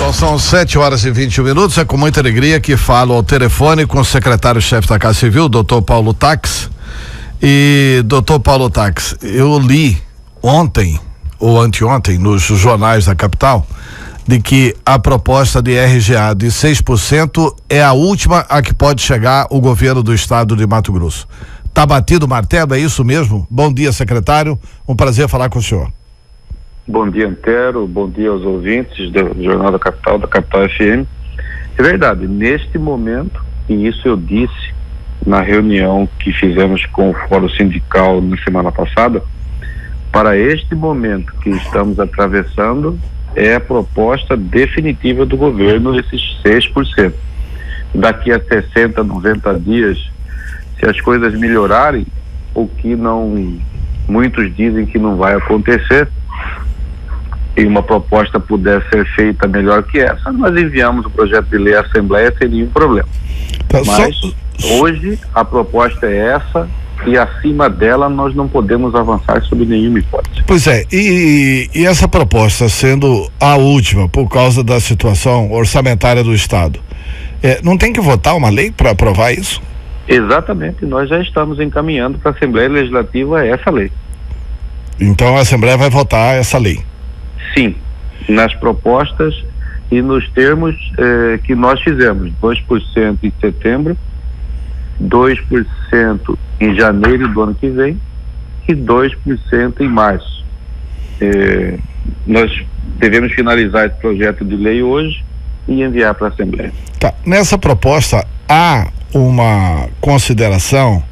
Então são 7h21. É com muita alegria que falo ao telefone com o secretário-chefe da Casa Civil, doutor Paulo Tax. E, doutor Paulo Tax, eu li ontem ou anteontem nos jornais da capital de que a proposta de RGA de 6% é a última a que pode chegar o governo do estado de Mato Grosso. Tá batido o martelo, é isso mesmo? Bom dia, secretário. Um prazer falar com o senhor. Bom dia, Antero. Bom dia aos ouvintes do Jornal da Capital FM. É verdade, neste momento, e isso eu disse na reunião que fizemos com o Fórum Sindical na semana passada, para este momento que estamos atravessando, é a proposta definitiva do governo, esses 6%. Daqui a 60, 90 dias, se as coisas melhorarem, o que não, muitos dizem que não vai acontecer, e uma proposta puder ser feita melhor que essa, nós enviamos o projeto de lei à Assembleia sem nenhum problema. Mas hoje a proposta é essa e acima dela nós não podemos avançar sob nenhuma hipótese. Pois é, e essa proposta sendo a última por causa da situação orçamentária do Estado, não tem que votar uma lei para aprovar isso? Exatamente, nós já estamos encaminhando para a Assembleia Legislativa essa lei. Então a Assembleia vai votar essa lei? Sim, nas propostas e nos termos que nós fizemos, 2% em setembro, 2% em janeiro do ano que vem e 2% em março. Nós devemos finalizar esse projeto de lei hoje e enviar para a Assembleia. Tá. Nessa proposta há uma consideração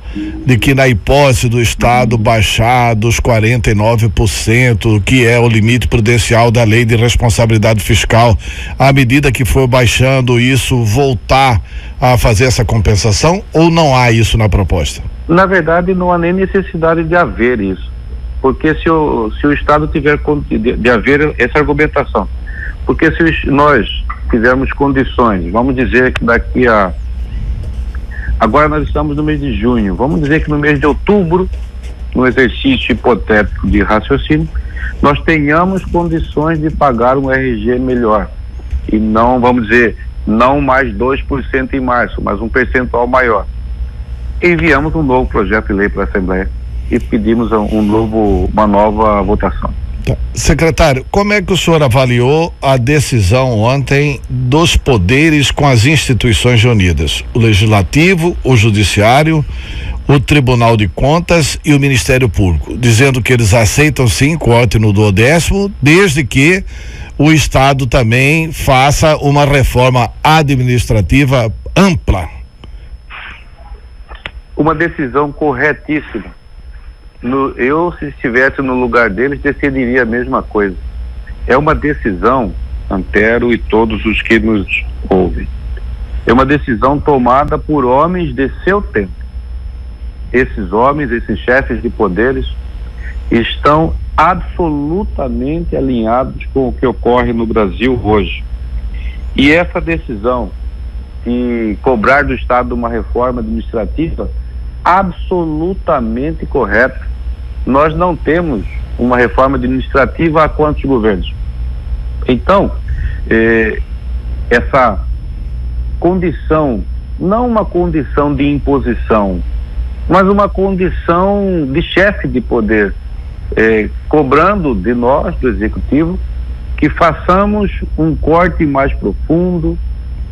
de que na hipótese do Estado baixar dos 49%, que é o limite prudencial da lei de responsabilidade fiscal, à medida que for baixando isso, voltar a fazer essa compensação, ou não há isso na proposta? Na verdade, não há nem necessidade de haver isso, porque se o Estado tiver de haver essa argumentação, porque se nós tivermos condições, vamos dizer que daqui a agora nós estamos no mês de junho, vamos dizer que no mês de outubro, no exercício hipotético de raciocínio, nós tenhamos condições de pagar um RG melhor e não, vamos dizer, não mais 2% em março, mas um percentual maior. Enviamos um novo projeto de lei para a Assembleia e pedimos uma nova votação. Secretário, como é que o senhor avaliou a decisão ontem dos poderes com as instituições unidas? O Legislativo, o Judiciário, o Tribunal de Contas e o Ministério Público, dizendo que eles aceitam sim corte no 12º, desde que o Estado também faça uma reforma administrativa ampla. Uma decisão corretíssima. Eu, se estivesse no lugar deles, decidiria a mesma coisa. É uma decisão, Antero e todos os que nos ouvem, é uma decisão tomada por homens de seu tempo. Esses homens, esses chefes de poderes, estão absolutamente alinhados com o que ocorre no Brasil hoje. E essa decisão de cobrar do Estado uma reforma administrativa absolutamente correta. Nós não temos uma reforma administrativa há quantos governos? Então, essa condição, não uma condição de imposição, mas uma condição de chefe de poder, cobrando de nós, do Executivo, que façamos um corte mais profundo,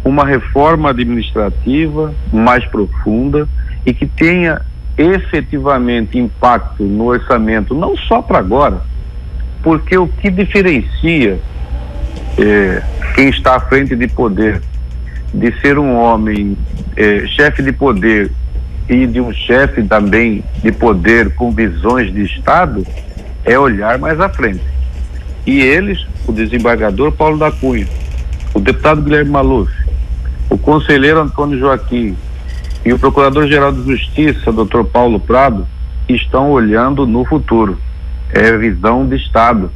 uma reforma administrativa mais profunda e que tenha efetivamente impacto no orçamento, não só para agora, porque o que diferencia quem está à frente de poder de ser um homem chefe de poder e de um chefe também de poder com visões de Estado é olhar mais à frente. E eles, o desembargador Paulo da Cunha, o deputado Guilherme Maluf, o conselheiro Antônio Joaquim e o Procurador-Geral de Justiça, Dr. Paulo Prado, estão olhando no futuro. É visão de Estado.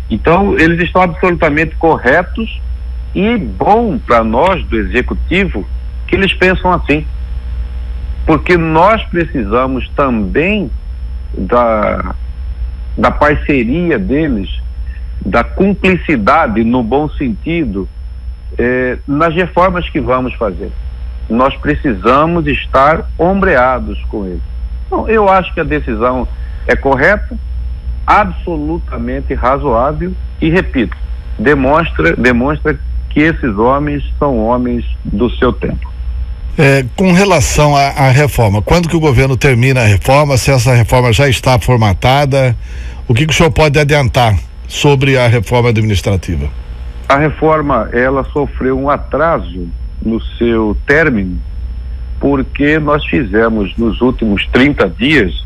Então, eles estão absolutamente corretos e bom para nós do Executivo que eles pensam assim. Porque nós precisamos também da parceria deles da cumplicidade, no bom sentido, nas reformas que vamos fazer. Nós precisamos estar ombreados com ele. Então, eu acho que a decisão é correta, absolutamente razoável e, repito, demonstra que esses homens são homens do seu tempo. Com relação à reforma, quando que o governo termina a reforma, se essa reforma já está formatada, o que o senhor pode adiantar sobre a reforma administrativa? A reforma, ela sofreu um atraso no seu término, porque nós fizemos nos últimos 30 dias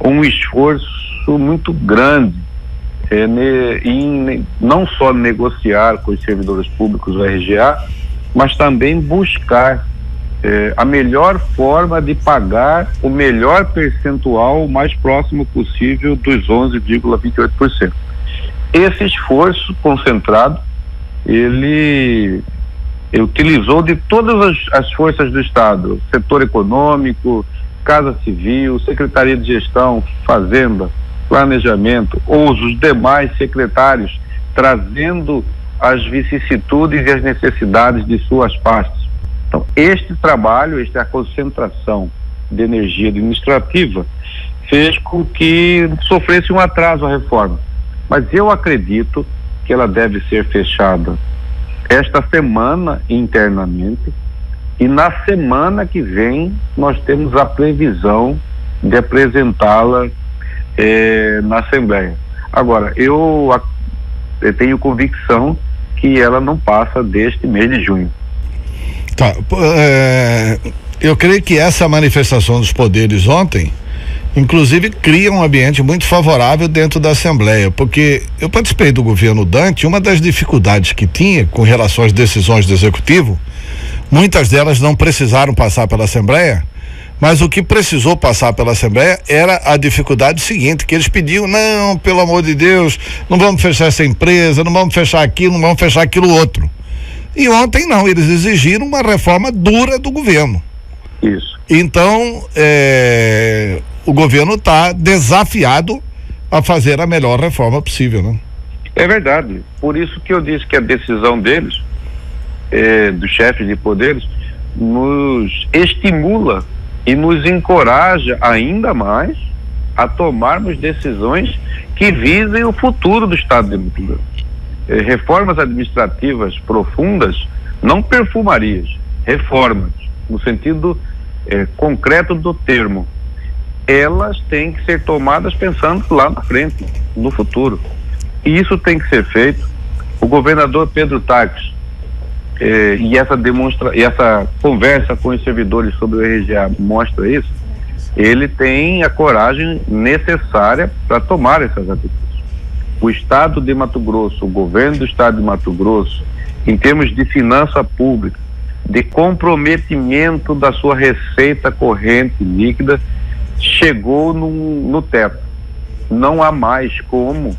um esforço muito grande em não só negociar com os servidores públicos do RGA, mas também buscar a melhor forma de pagar o melhor percentual o mais próximo possível dos 11,28%. Esse esforço concentrado, ele utilizou de todas as forças do Estado, setor econômico, Casa Civil, Secretaria de Gestão, Fazenda, Planejamento, ou os demais secretários, trazendo as vicissitudes e as necessidades de suas pastas. Então, este trabalho, a concentração de energia administrativa, fez com que sofresse um atraso a reforma. Mas eu acredito que ela deve ser fechada esta semana internamente, e na semana que vem nós temos a previsão de apresentá-la na Assembleia. Agora, eu tenho convicção que ela não passa deste mês de junho. Tá, eu creio que essa manifestação dos poderes ontem, inclusive, cria um ambiente muito favorável dentro da Assembleia, porque eu participei do governo Dante. Uma das dificuldades que tinha com relação às decisões do Executivo, muitas delas não precisaram passar pela Assembleia, mas o que precisou passar pela Assembleia era a dificuldade seguinte, que eles pediam: não, pelo amor de Deus, não vamos fechar essa empresa, não vamos fechar aquilo, não vamos fechar aquilo outro. E ontem não, eles exigiram uma reforma dura do governo. Isso. Então, o governo está desafiado a fazer a melhor reforma possível, né? É verdade. Por isso que eu disse que a decisão deles, dos chefes de poderes, nos estimula e nos encoraja ainda mais a tomarmos decisões que visem o futuro do Estado de Mato Grosso. Reformas administrativas profundas, não perfumarias, reformas, no sentido concreto do termo, elas têm que ser tomadas pensando lá na frente, no futuro. E isso tem que ser feito. O governador Pedro Taques, e essa conversa com os servidores sobre o RGA mostra isso, ele tem a coragem necessária para tomar essas atitudes. O Estado de Mato Grosso, o governo do Estado de Mato Grosso, em termos de finança pública, de comprometimento da sua receita corrente líquida, chegou no teto. Não há mais como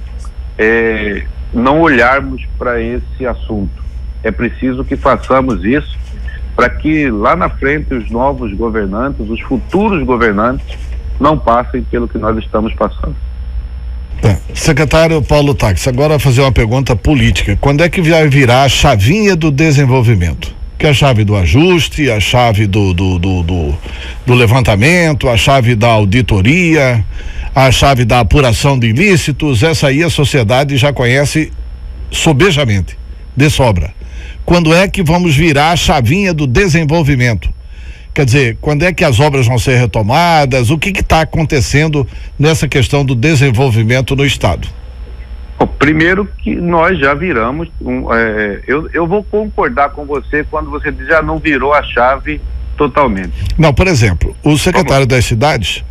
não olharmos para esse assunto. É preciso que façamos isso para que lá na frente os novos governantes, os futuros governantes, não passem pelo que nós estamos passando. Secretário Paulo Taques, agora fazer uma pergunta política. Quando é que vai virar a chavinha do desenvolvimento? Que é a chave do ajuste, a chave do levantamento, a chave da auditoria, a chave da apuração de ilícitos? Essa aí a sociedade já conhece sobejamente, de sobra. Quando é que vamos virar a chavinha do desenvolvimento? Quer dizer, quando é que as obras vão ser retomadas? O que está acontecendo nessa questão do desenvolvimento no Estado? Bom, primeiro que nós já viramos, eu vou concordar com você quando você diz já não virou a chave totalmente. Não, por exemplo, o secretário das cidades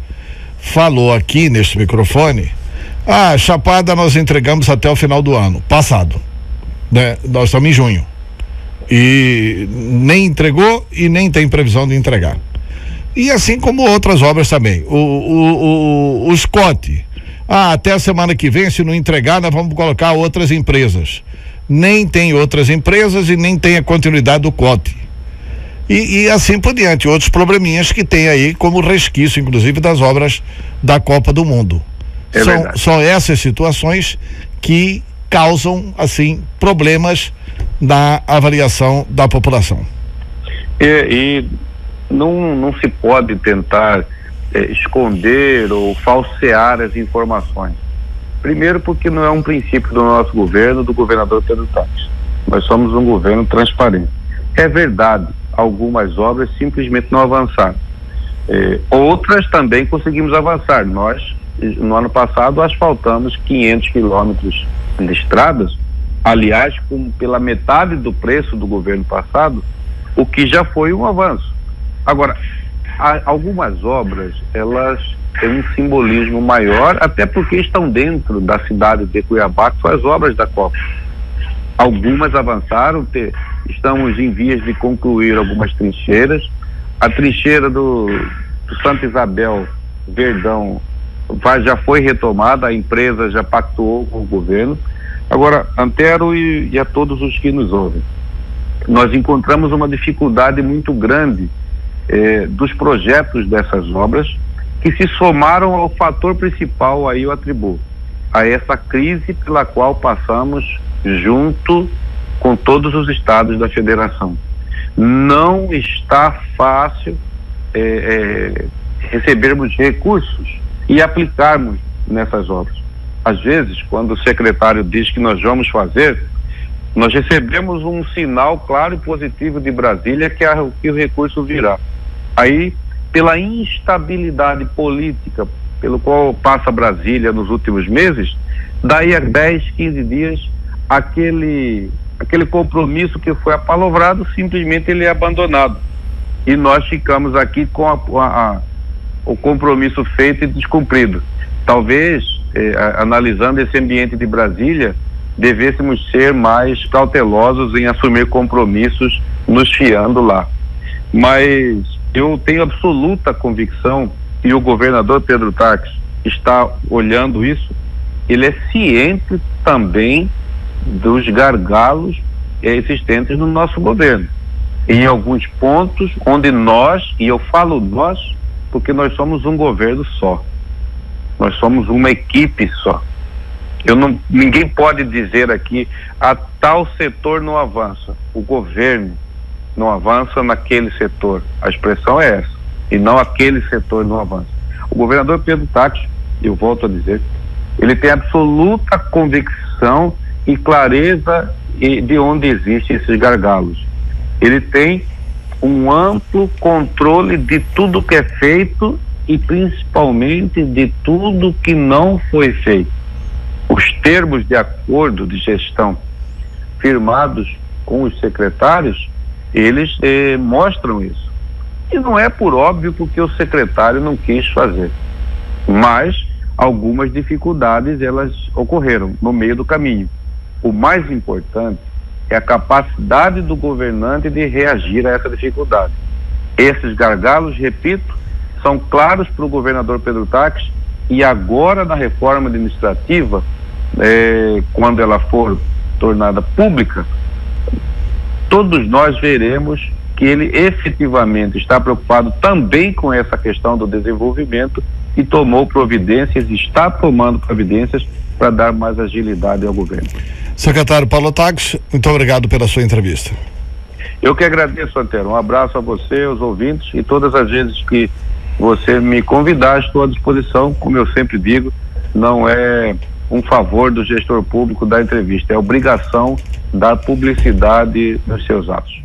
falou aqui neste microfone: a Chapada nós entregamos até o final do ano passado, né? Nós estamos em junho. E nem entregou e nem tem previsão de entregar. E assim como outras obras também. O Scott, até a semana que vem, se não entregar, nós vamos colocar outras empresas. Nem tem outras empresas e nem tem a continuidade do COT. E assim por diante, outros probleminhas que tem aí como resquício, inclusive, das obras da Copa do Mundo. São essas situações que causam, assim, problemas na avaliação da população. E não se pode tentar esconder ou falsear as informações. Primeiro, porque não é um princípio do nosso governo, do governador Pedro Taques. Nós somos um governo transparente. É verdade, algumas obras simplesmente não avançaram. Outras também conseguimos avançar. Nós, no ano passado, asfaltamos 500 quilômetros de estradas, aliás, pela metade do preço do governo passado, o que já foi um avanço. Agora, algumas obras, elas têm um simbolismo maior, até porque estão dentro da cidade de Cuiabá, que são as obras da Copa. Algumas avançaram, estamos em vias de concluir algumas trincheiras. A trincheira do Santa Isabel, Verdão, já foi retomada, a empresa já pactuou com o governo. Agora, Antero e a todos os que nos ouvem, nós encontramos uma dificuldade muito grande dos projetos dessas obras, que se somaram ao fator principal, aí eu atribuo, a essa crise pela qual passamos junto com todos os estados da federação. Não está fácil recebermos recursos e aplicarmos nessas obras. Às vezes, quando o secretário diz que nós vamos fazer, nós recebemos um sinal claro e positivo de Brasília que o recurso virá. Aí, pela instabilidade política pelo qual passa Brasília nos últimos meses, daí a 10, 15 dias, aquele compromisso que foi apalavrado, simplesmente ele é abandonado. E nós ficamos aqui com o compromisso feito e descumprido. Talvez, analisando esse ambiente de Brasília, devêssemos ser mais cautelosos em assumir compromissos nos fiando lá. Mas eu tenho absoluta convicção, e o governador Pedro Taques está olhando isso, ele é ciente também dos gargalos existentes no nosso governo. Em alguns pontos onde nós, e eu falo nós, porque nós somos um governo só, nós somos uma equipe só. Ninguém pode dizer aqui, tal setor não avança. O governo não avança naquele setor. A expressão é essa. E não aquele setor não avança. O governador Pedro Taques, eu volto a dizer, ele tem absoluta convicção e clareza de onde existem esses gargalos. Ele tem um amplo controle de tudo que é feito e principalmente de tudo que não foi feito. Os termos de acordo de gestão firmados com os secretários, eles mostram isso. E não é por óbvio porque o secretário não quis fazer, mas algumas dificuldades elas ocorreram no meio do caminho. O mais importante é a capacidade do governante de reagir a essa dificuldade. Esses gargalos, repito, são claros para o governador Pedro Taques, e agora na reforma administrativa, quando ela for tornada pública, todos nós veremos que ele efetivamente está preocupado também com essa questão do desenvolvimento e tomou providências, está tomando providências para dar mais agilidade ao governo. Secretário Paulo Taques, muito obrigado pela sua entrevista. Eu que agradeço, Antero. Um abraço a você, aos ouvintes, e todas as vezes que você me convidar, estou à disposição. Como eu sempre digo, não é um favor do gestor público dar entrevista, é obrigação dar publicidade nos seus atos.